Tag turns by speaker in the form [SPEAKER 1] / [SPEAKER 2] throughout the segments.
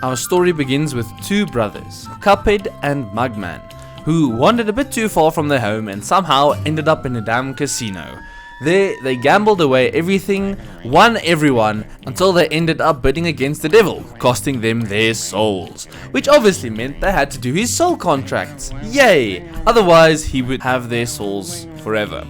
[SPEAKER 1] Our story begins with two brothers, Cuphead and Mugman, who wandered a bit too far from their home and somehow ended up in a damn casino. There, they gambled away everything, won everyone, until they ended up bidding against the devil, costing them their souls. Which obviously meant they had to do his soul contracts. Yay! Otherwise, he would have their souls forever.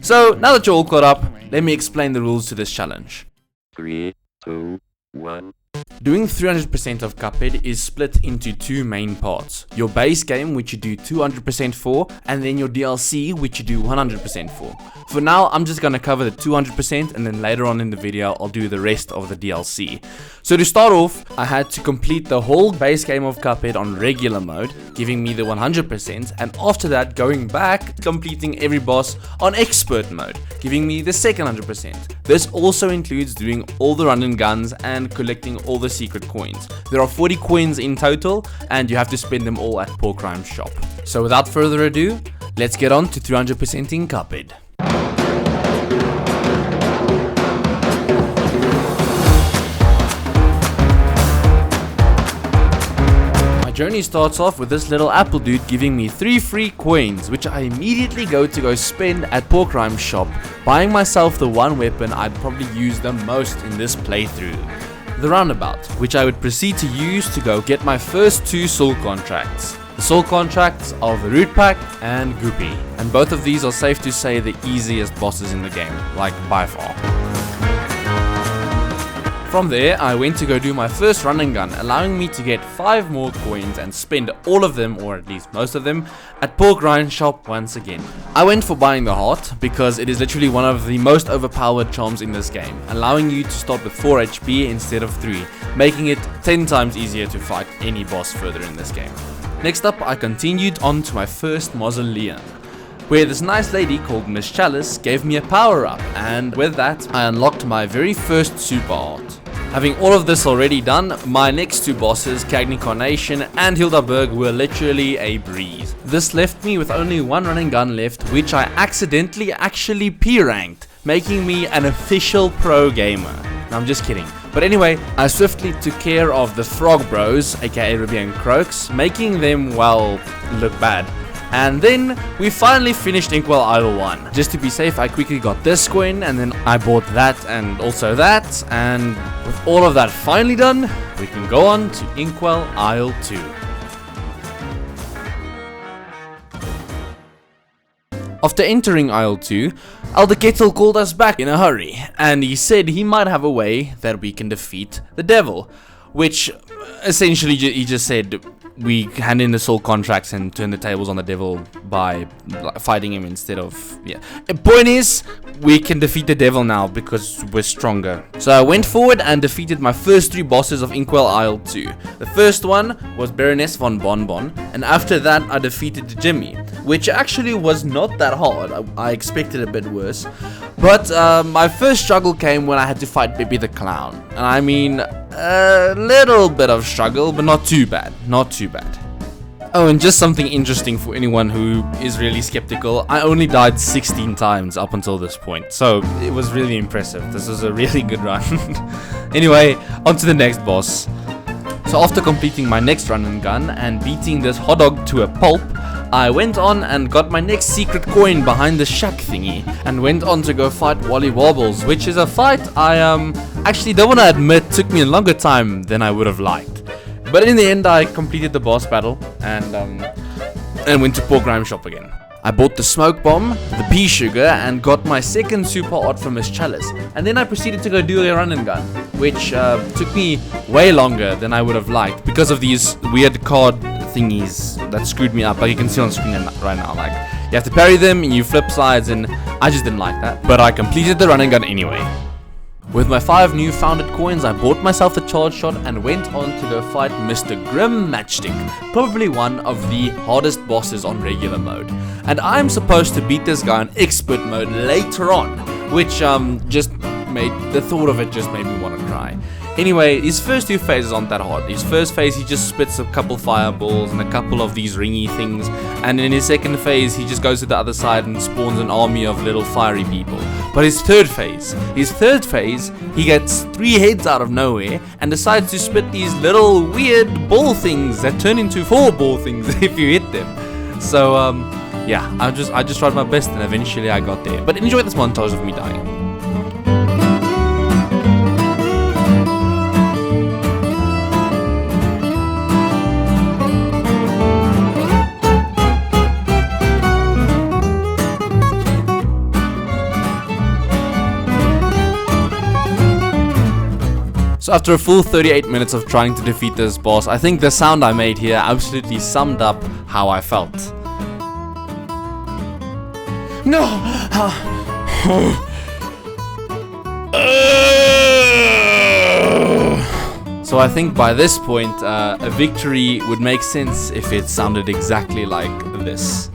[SPEAKER 1] So, now that you're all caught up, let me explain the rules to this challenge.
[SPEAKER 2] 3, 2, 1.
[SPEAKER 1] Doing 300% of Cuphead is split into two main parts. Your base game, which you do 200% for, and then your DLC, which you do 100% for. For now, I'm just gonna cover the 200%, and then later on in the video, I'll do the rest of the DLC. So to start off, I had to complete the whole base game of Cuphead on regular mode, giving me the 100%, and after that, going back, completing every boss on expert mode, giving me the second 100%. This also includes doing all the run and guns and collecting all the secret coins. There are 40 coins in total, and you have to spend them all at Porcrime's shop. So without further ado, let's get on to 300%ing Cuphead. My journey starts off with this little apple dude giving me 3 free coins, which I immediately go spend at Porcrime's shop, buying myself the one weapon I'd probably use the most in this playthrough. The roundabout, which I would proceed to use to go get my first 2 soul contracts. The soul contracts of the Root Pack and Goopy, and both of these are safe to say the easiest bosses in the game, like by far. From there, I went to go do my first run and gun, allowing me to get 5 more coins and spend all of them, or at least most of them, at Porcrime's shop once again. I went for buying the heart, because it is literally one of the most overpowered charms in this game, allowing you to start with 4 HP instead of 3, making it 10 times easier to fight any boss further in this game. Next up, I continued on to my first mausoleum, where this nice lady called Miss Chalice gave me a power up, and with that, I unlocked my very first super art. Having all of this already done, my next 2 bosses, Cagney Carnation and Hildaberg, were literally a breeze. This left me with only 1 run and gun left, which I accidentally actually P-ranked, making me an official pro gamer. No, I'm just kidding. But anyway, I swiftly took care of the Frog Bros, aka Ruby and Croaks, making them, well, look bad. And then we finally finished Inkwell Isle 1. Just to be safe, I quickly got this coin, and then I bought that and also that, and with all of that finally done, we can go on to Inkwell Isle 2. After entering Isle 2, Elder Kettle called us back in a hurry, and he said he might have a way that we can defeat the devil, which essentially he just said we hand in the soul contracts and turn the tables on the devil by fighting him instead of, yeah. The point is, we can defeat the devil now because we're stronger. So I went forward and defeated my first 3 bosses of Inkwell Isle 2. The first one was Baroness von Bonbon, and after that I defeated Jimmy, which actually was not that hard. I expected a bit worse. But my first struggle came when I had to fight Bibi the Clown. And I mean, a little bit of struggle, but not too bad. Not too bad. Oh, and just something interesting for anyone who is really skeptical, I only died 16 times up until this point, so it was really impressive. This was a really good run. Anyway, on to the next boss. So after completing my next run and gun and beating this hot dog to a pulp, I went on and got my next secret coin behind the shack thingy, and went on to go fight Wally Wobbles, which is a fight I actually don't want to admit took me a longer time than I would have liked. But in the end, I completed the boss battle and went to Porcrime's shop again. I bought the smoke bomb, the pea sugar, and got my second super art from Miss Chalice. And then I proceeded to go do a run and gun, which took me way longer than I would have liked because of these weird card thingies that screwed me up. Like you can see on screen right now, like you have to parry them and you flip sides, and I just didn't like that. But I completed the run and gun anyway. With my 5 new founded coins, I bought myself the charge shot and went on to go fight Mr. Grim Matchstick, probably one of the hardest bosses on regular mode. And I'm supposed to beat this guy on expert mode later on, which just made the thought of it just made me want to cry. Anyway, his first 2 phases aren't that hard. His first phase, he just spits a couple fireballs and a couple of these ringy things, and in his second phase, he just goes to the other side and spawns an army of little fiery people. But his third phase, he gets 3 heads out of nowhere and decides to spit these little weird ball things that turn into 4 ball things if you hit them. So yeah, I just tried my best and eventually I got there. But enjoy this montage of me dying. So after a full 38 minutes of trying to defeat this boss, I think the sound I made here absolutely summed up how I felt. No! So I think by this point, a victory would make sense if it sounded exactly like this.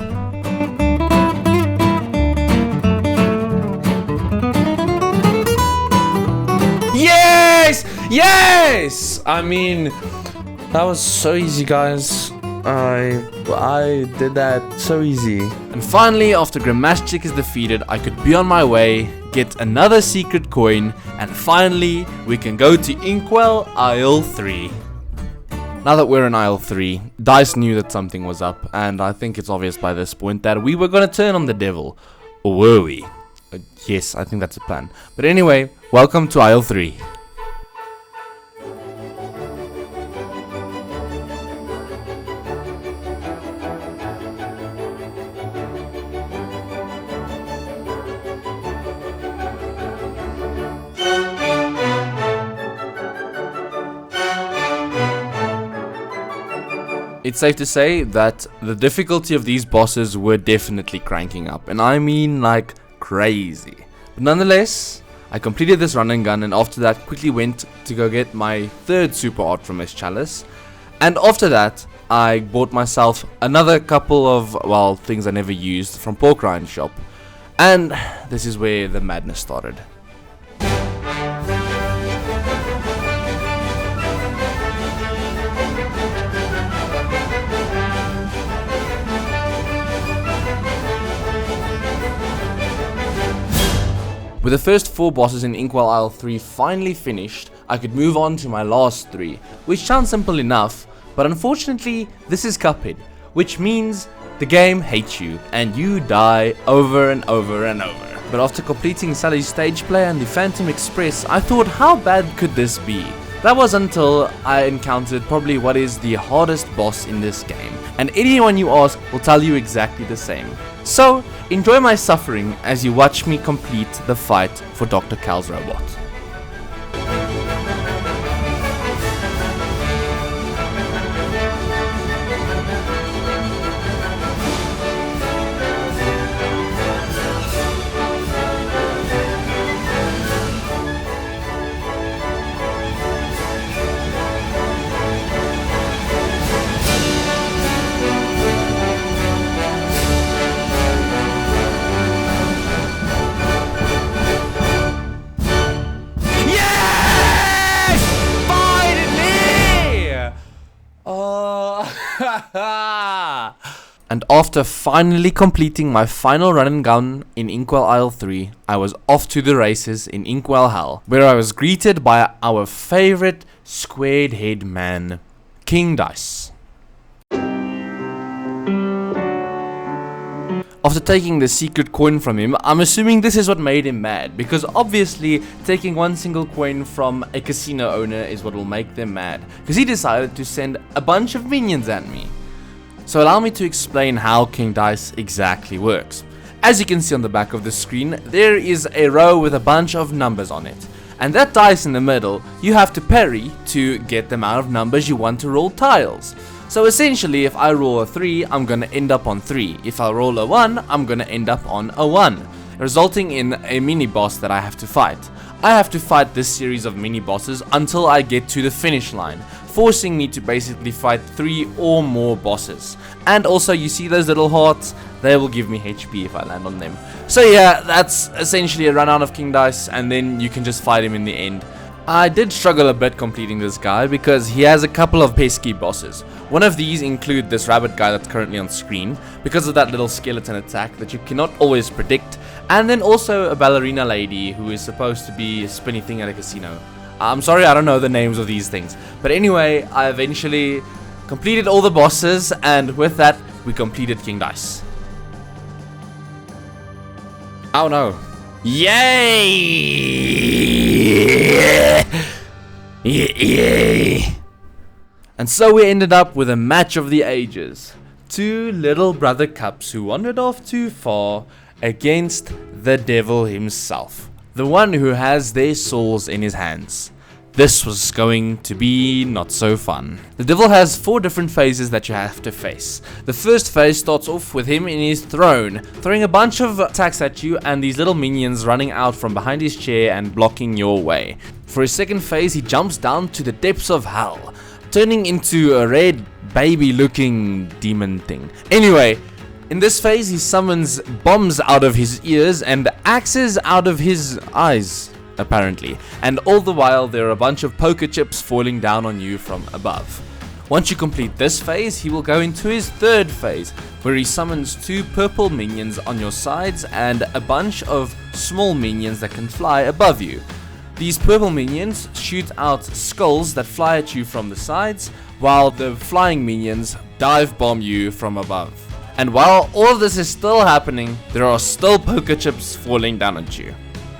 [SPEAKER 1] Yes! Yes! I mean, that was so easy, guys. I did that so easy. And finally, after Grammastic is defeated, I could be on my way, get another secret coin, and finally, we can go to Inkwell Isle 3. Now that we're in Isle 3, Dice knew that something was up, and I think it's obvious by this point that we were gonna turn on the devil. Or were we? Yes, I think that's the plan. But anyway, welcome to Isle 3. It's safe to say that the difficulty of these bosses were definitely cranking up, and I mean like crazy. But nonetheless, I completed this run and gun, and after that quickly went to go get my 3rd super art from S Chalice. And after that, I bought myself another couple of, well, things I never used from Pork Rind Shop. And this is where the madness started. With the first 4 bosses in Inkwell Isle 3 finally finished, I could move on to my last 3, which sounds simple enough, but unfortunately this is Cuphead, which means the game hates you and you die over and over and over. But after completing Sally's stage play and the Phantom Express, I thought, how bad could this be? That was until I encountered probably what is the hardest boss in this game, and anyone you ask will tell you exactly the same. So, enjoy my suffering as you watch me complete the fight for Dr. Cal's robot. And after finally completing my final run and gun in Inkwell Isle 3, I was off to the races in Inkwell Hell, where I was greeted by our favorite squared head man, King Dice. After taking the secret coin from him, I'm assuming this is what made him mad, because obviously taking one single coin from a casino owner is what will make them mad, because he decided to send a bunch of minions at me. So allow me to explain how King Dice exactly works. As you can see on the back of the screen, there is a row with a bunch of numbers on it. And that dice in the middle, you have to parry to get the amount of numbers you want to roll tiles. So essentially, if I roll a 3, I'm gonna end up on 3. If I roll a 1, I'm gonna end up on a 1, resulting in a mini boss that I have to fight. I have to fight this series of mini bosses until I get to the finish line, forcing me to basically fight 3 or more bosses. And also, you see those little hearts? They will give me HP if I land on them. So yeah, that's essentially a run out of King Dice, and then you can just fight him in the end. I did struggle a bit completing this guy because he has a couple of pesky bosses. One of these include this rabbit guy that's currently on screen because of that little skeleton attack that you cannot always predict, And then also a ballerina lady who is supposed to be a spinny thing at a casino. I'm sorry, I don't know the names of these things. But anyway, I eventually completed all the bosses, and with that, we completed King Dice. Oh no. Yay! Yay! And so we ended up with a match of the ages. Two little brother cups who wandered off too far against the devil himself. The one who has their souls in his hands. This was going to be not so fun. The devil has 4 different phases that you have to face. The first phase starts off with him in his throne, throwing a bunch of attacks at you and these little minions running out from behind his chair and blocking your way. For his second phase, he jumps down to the depths of hell, turning into a red baby looking demon thing. Anyway, in this phase, he summons bombs out of his ears and axes out of his eyes, apparently. And all the while, there are a bunch of poker chips falling down on you from above. Once you complete this phase, he will go into his third phase, where he summons 2 purple minions on your sides and a bunch of small minions that can fly above you. These purple minions shoot out skulls that fly at you from the sides, while the flying minions dive bomb you from above. And while all of this is still happening, there are still poker chips falling down at you.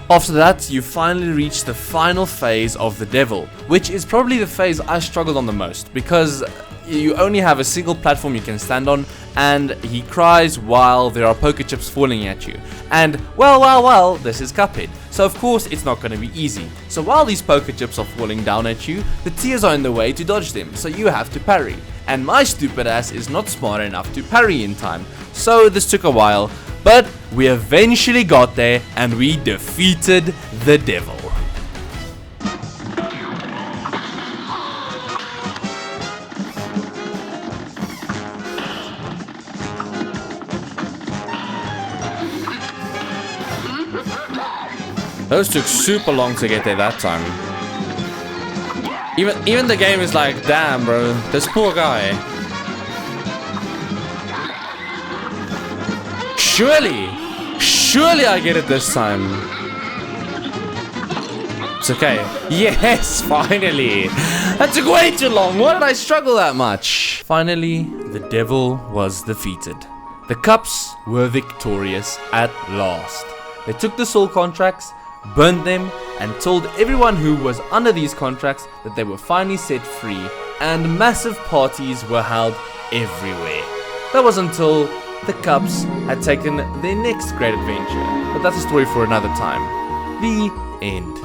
[SPEAKER 1] After that, you finally reach the final phase of the devil, which is probably the phase I struggled on the most, because you only have a single platform you can stand on, and he cries while there are poker chips falling at you. And well, this is Cuphead, so of course it's not going to be easy. So while these poker chips are falling down at you, the tears are in the way to dodge them, so you have to parry. And my stupid ass is not smart enough to parry in time, so this took a while, but we eventually got there and we defeated the devil. Those took super long to get there that time. Even the game is like, damn bro, this poor guy. Surely I get it this time. It's okay. Yes, finally. That took way too long. Why did I struggle that much? Finally, the devil was defeated. The cups were victorious at last. They took the soul contracts, burned them, and told everyone who was under these contracts that they were finally set free, and massive parties were held everywhere. That was until the Cups had taken their next great adventure, but that's a story for another time. The end.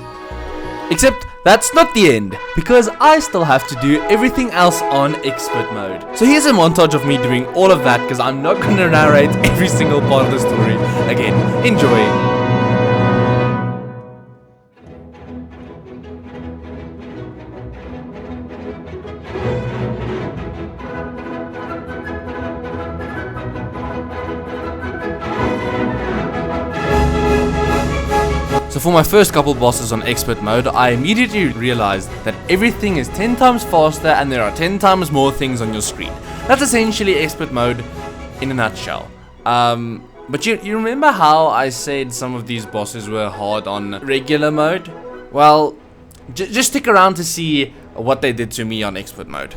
[SPEAKER 1] Except that's not the end, because I still have to do everything else on expert mode. So here's a montage of me doing all of that, because I'm not going to narrate every single part of the story again. Enjoy. So for my first couple bosses on expert mode, I immediately realized that everything is 10 times faster and there are 10 times more things on your screen. That's essentially expert mode in a nutshell. But you remember how I said some of these bosses were hard on regular mode? Well, just stick around to see what they did to me on expert mode.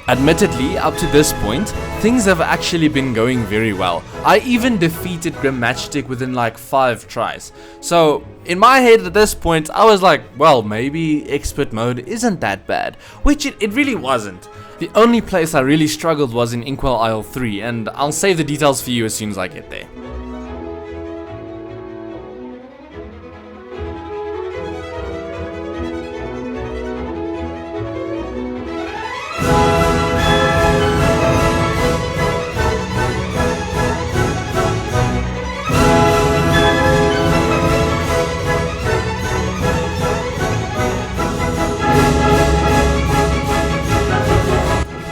[SPEAKER 1] Admittedly, up to this point, things have actually been going very well. I even defeated Grim Matchstick within like 5 tries. So, in my head at this point, I was like, well, maybe expert mode isn't that bad. Which it really wasn't. The only place I really struggled was in Inkwell Isle 3, and I'll save the details for you as soon as I get there.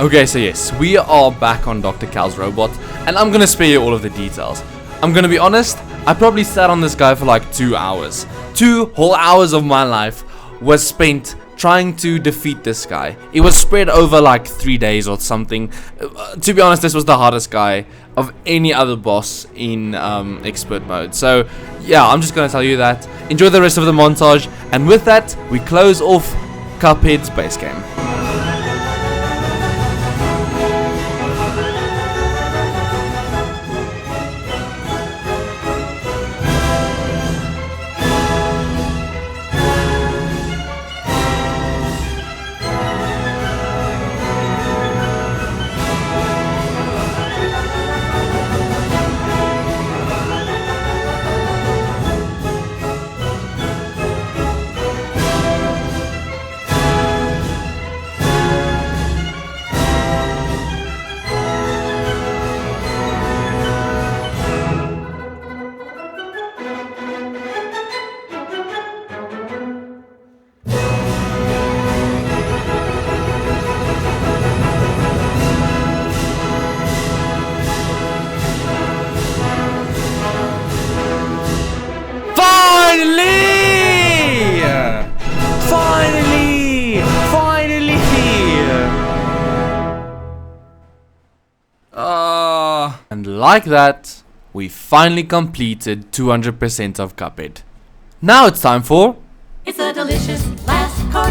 [SPEAKER 1] Okay, so yes, we are back on Dr. Cal's robot, and I'm gonna spare you all of the details. I'm gonna be honest, I probably sat on this guy for like 2 hours. 2 whole hours of my life was spent trying to defeat this guy. It was spread over like 3 days or something. To be honest, this was the hardest guy of any other boss in expert mode. So yeah, I'm just gonna tell you that. Enjoy the rest of the montage, and with that, we close off Cuphead's base game. And like that, we finally completed 200% of Cuphead. Now it's time for...
[SPEAKER 3] It's a delicious last course.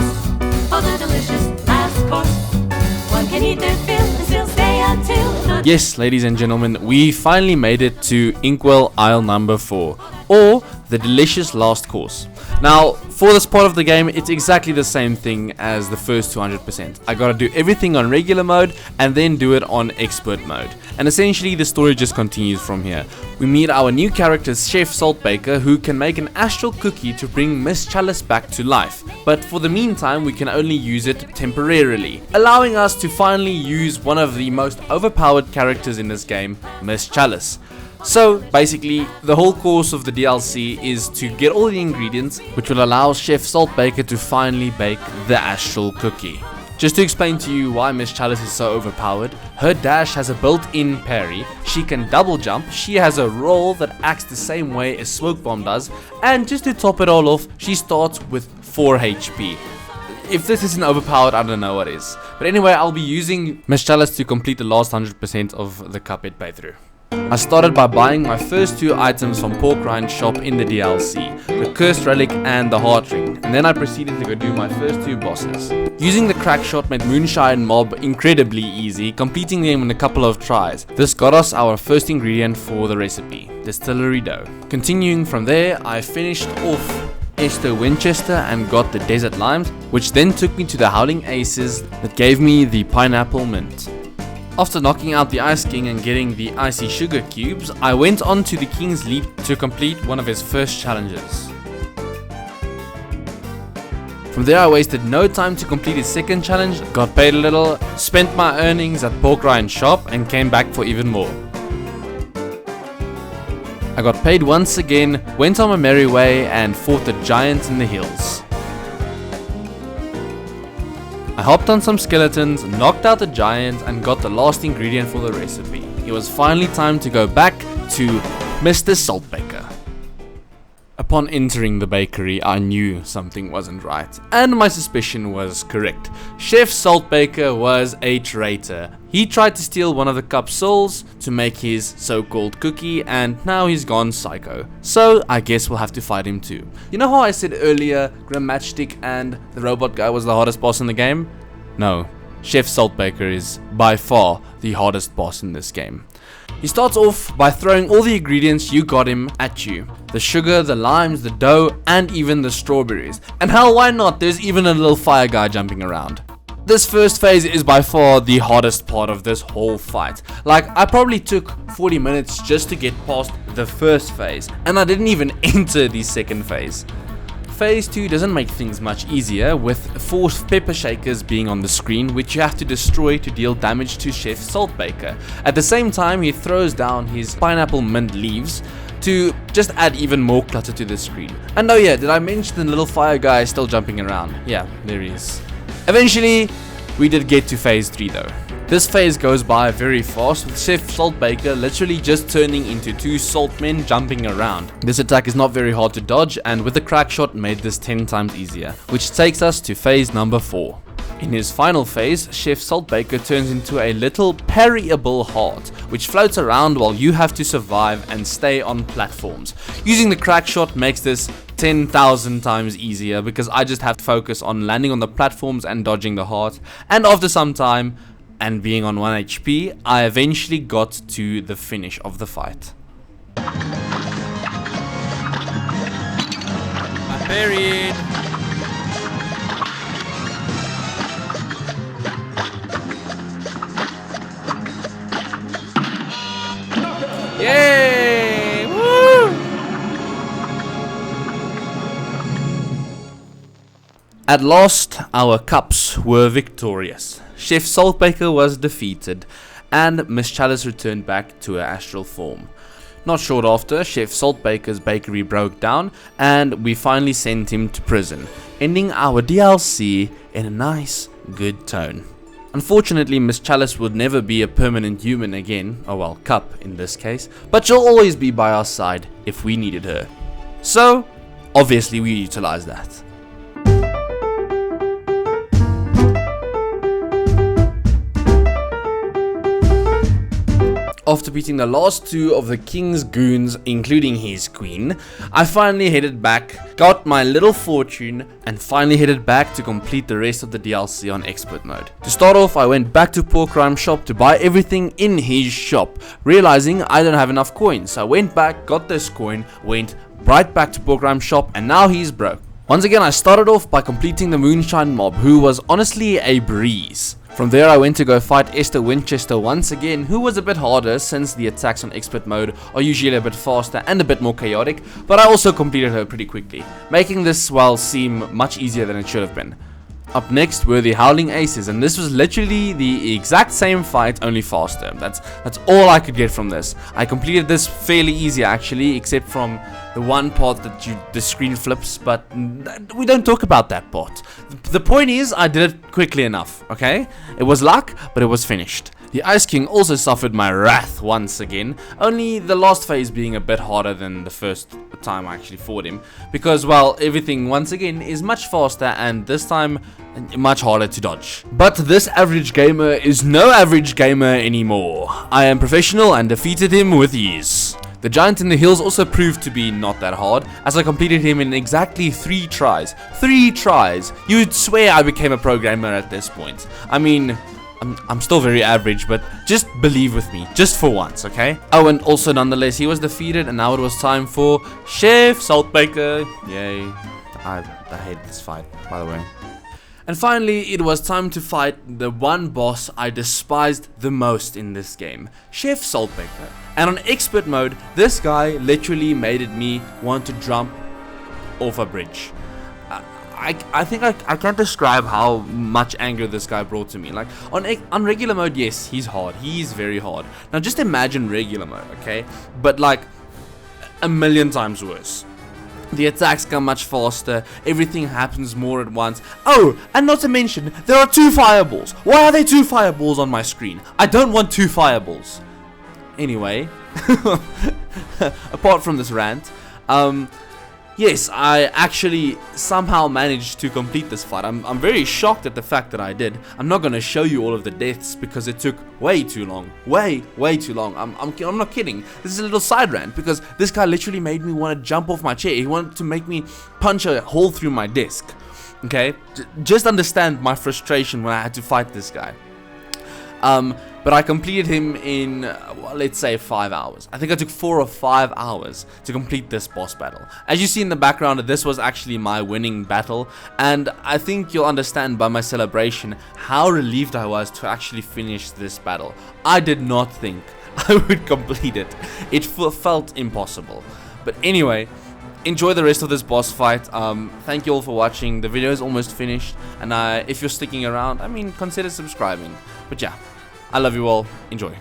[SPEAKER 3] Oh, the delicious last course. One can eat their fill and still stay until...
[SPEAKER 1] Yes, ladies and gentlemen, we finally made it to Inkwell Isle number 4, or the delicious last course. Now, for this part of the game, it's exactly the same thing as the first 200%. I gotta do everything on regular mode and then do it on expert mode. And essentially, the story just continues from here. We meet our new character, Chef Saltbaker, who can make an astral cookie to bring Miss Chalice back to life. But for the meantime, we can only use it temporarily, allowing us to finally use one of the most overpowered characters in this game, Miss Chalice. So basically, the whole course of the DLC is to get all the ingredients, which will allow Chef Saltbaker to finally bake the astral cookie. Just to explain to you why Miss Chalice is so overpowered, her dash has a built-in parry, she can double jump, she has a roll that acts the same way as Smoke Bomb does, and just to top it all off, she starts with 4 HP. If this isn't overpowered, I don't know what is. But anyway, I'll be using Miss Chalice to complete the last 100% of the Cuphead playthrough. I started by buying my first 2 items from Pork Rind's shop in the DLC, the Cursed Relic and the Heart Ring, and then I proceeded to go do my first 2 bosses. Using the crack shot made Moonshine Mob incredibly easy, completing them in a couple of tries. This got us our first ingredient for the recipe, distillery dough. Continuing from there, I finished off Esther Winchester and got the Desert Limes, which then took me to the Howling Aces that gave me the Pineapple Mint. After knocking out the Ice King and getting the Icy Sugar Cubes, I went on to the King's Leap to complete one of his first challenges. From there I wasted no time to complete his second challenge, got paid a little, spent my earnings at Pork Rind's shop and came back for even more. I got paid once again, went on my merry way and fought the giant in the hills. I hopped on some skeletons, knocked out the giant and got the last ingredient for the recipe. It was finally time to go back to Mr. Saltbaker. Upon entering the bakery, I knew something wasn't right, and my suspicion was correct. Chef Saltbaker was a traitor. He tried to steal one of the cup's souls to make his so-called cookie, and now he's gone psycho. So I guess we'll have to fight him too. You know how I said earlier Grim Matchstick and the robot guy was the hardest boss in the game? No, Chef Saltbaker is by far the hardest boss in this game. He starts off by throwing all the ingredients you got him at you. The sugar, the limes, the dough, and even the strawberries. And hell, why not? There's even a little fire guy jumping around. This first phase is by far the hardest part of this whole fight. Like, I probably took 40 minutes just to get past the first phase, and I didn't even enter the second phase. Phase 2 doesn't make things much easier, with 4 pepper shakers being on the screen, which you have to destroy to deal damage to Chef Saltbaker. At the same time, he throws down his pineapple mint leaves to just add even more clutter to the screen. And oh yeah, did I mention the little fire guy still jumping around? Yeah, there he is. Eventually, we did get to phase 3 though. This phase goes by very fast, with Chef Saltbaker literally just turning into 2 saltmen jumping around. This attack is not very hard to dodge, and with the crack shot made this 10 times easier, which takes us to phase number 4. In his final phase, Chef Saltbaker turns into a little parryable heart, which floats around while you have to survive and stay on platforms. Using the crack shot makes this 10,000 times easier because I just have to focus on landing on the platforms and dodging the heart, and after some time and being on 1 HP, I eventually got to the finish of the fight. I parried. Yay! Woo! At last, our cups were victorious. Chef Saltbaker was defeated, and Miss Chalice returned back to her astral form. Not short after, Chef Saltbaker's bakery broke down, and we finally sent him to prison, ending our DLC in a nice, good tone. Unfortunately, Miss Chalice would never be a permanent human again, or well, cup in this case, but she'll always be by our side if we needed her. So, obviously we utilized that. After beating the last 2 of the king's goons, including his queen, I finally headed back, got my little fortune, and finally headed back to complete the rest of the DLC on expert mode. To start off, I went back to Pork Rhyme shop to buy everything in his shop, realizing I don't have enough coins. So I went back, got this coin, went right back to Pork Rhyme shop, and now he's broke. Once again, I started off by completing the Moonshine mob, who was honestly a breeze. From there I went to go fight Esther Winchester once again, who was a bit harder since the attacks on expert mode are usually a bit faster and a bit more chaotic, but I also completed her pretty quickly, making this seem much easier than it should have been. Up next were the Howling Aces, and this was literally the exact same fight, only faster. That's all I could get from this. I completed this fairly easy actually, except from the one part that the screen flips, but we don't talk about that part. The point is, I did it quickly enough, okay? It was luck, but it was finished. The Ice King also suffered my wrath once again, only the last phase being a bit harder than the first time I actually fought him, because, well, everything once again is much faster and this time much harder to dodge. But this average gamer is no average gamer anymore. I am professional and defeated him with ease. The Giant in the Hills also proved to be not that hard, as I completed him in exactly 3 tries. 3 tries! You'd swear I became a pro gamer at this point. I mean, I'm still very average, but just believe with me, just for once, okay? Oh, and also nonetheless, he was defeated, and now it was time for Chef Saltbaker. Yay. I hate this fight, by the way. And finally, it was time to fight the one boss I despised the most in this game, Chef Saltbaker. And on expert mode, this guy literally made me want to jump off a bridge. I think I can't describe how much anger this guy brought to me. Like, on regular mode, yes, he's hard. He's very hard. Now, just imagine regular mode, okay? But, like, a million times worse. The attacks come much faster, everything happens more at once. Oh, and not to mention, there are 2 fireballs. Why are there 2 fireballs on my screen? I don't want 2 fireballs. Anyway, apart from this rant, yes, I actually somehow managed to complete this fight. I'm very shocked at the fact that I did. I'm not going to show you all of the deaths because it took way too long. Way too long. I'm not kidding. This is a little side rant because this guy literally made me want to jump off my chair. He wanted to make me punch a hole through my desk. Okay? Just understand my frustration when I had to fight this guy. But I completed him in, well, let's say 5 hours. I think I took 4 or 5 hours to complete this boss battle. As you see in the background, this was actually my winning battle, and I think you'll understand by my celebration how relieved I was to actually finish this battle. I did not think I would complete it. It felt impossible. But anyway, enjoy the rest of this boss fight. Thank you all for watching. The video is almost finished, and if you're sticking around, I mean, consider subscribing. But yeah, I love you all. Enjoy.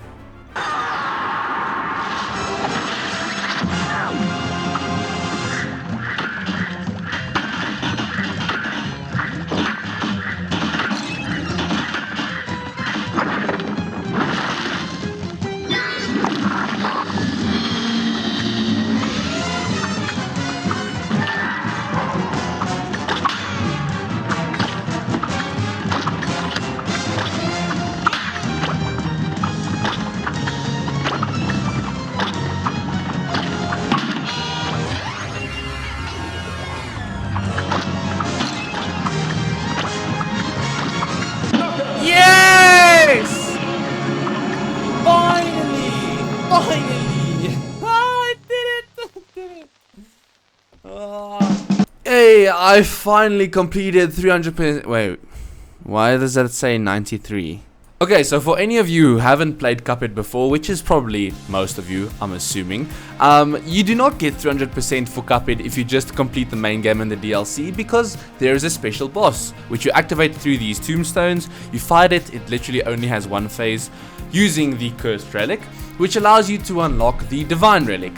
[SPEAKER 1] I finally completed 300%. Wait, why does that say 93? Okay, so for any of you who haven't played Cuphead before, which is probably most of you, I'm assuming, you do not get 300% for Cuphead if you just complete the main game and the DLC, because there is a special boss, which you activate through these tombstones. You fight it, it literally only has one phase, using the Cursed Relic, which allows you to unlock the Divine Relic.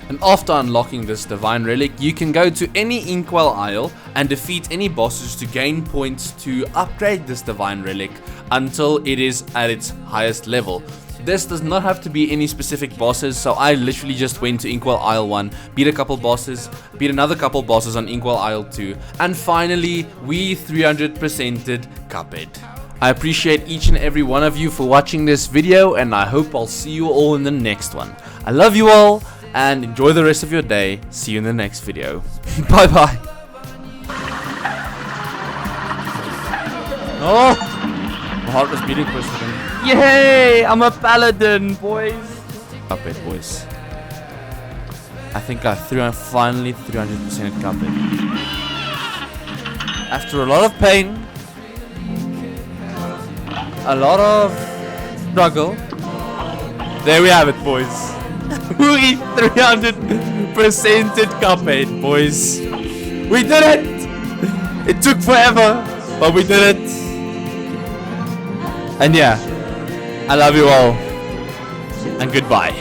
[SPEAKER 1] And after unlocking this Divine Relic, you can go to any Inkwell Isle and defeat any bosses to gain points to upgrade this Divine Relic until it is at its highest level. This does not have to be any specific bosses, so I literally just went to Inkwell Isle 1, beat a couple bosses, beat another couple bosses on Inkwell Isle 2, and finally we 300%ed Cuphead. I appreciate each and every one of you for watching this video, and I hope I'll see you all in the next one. I love you all, and enjoy the rest of your day. See you in the next video. Bye bye. Oh, my heart was beating for a second. Yay! I'm a paladin, boys. Cuphead, boys. I think I finally 300% Cuphead. After a lot of pain, a lot of struggle, there we have it, boys. We 300%ed Cuphead, boys. We did it! It took forever, but we did it. And yeah, I love you all, and goodbye.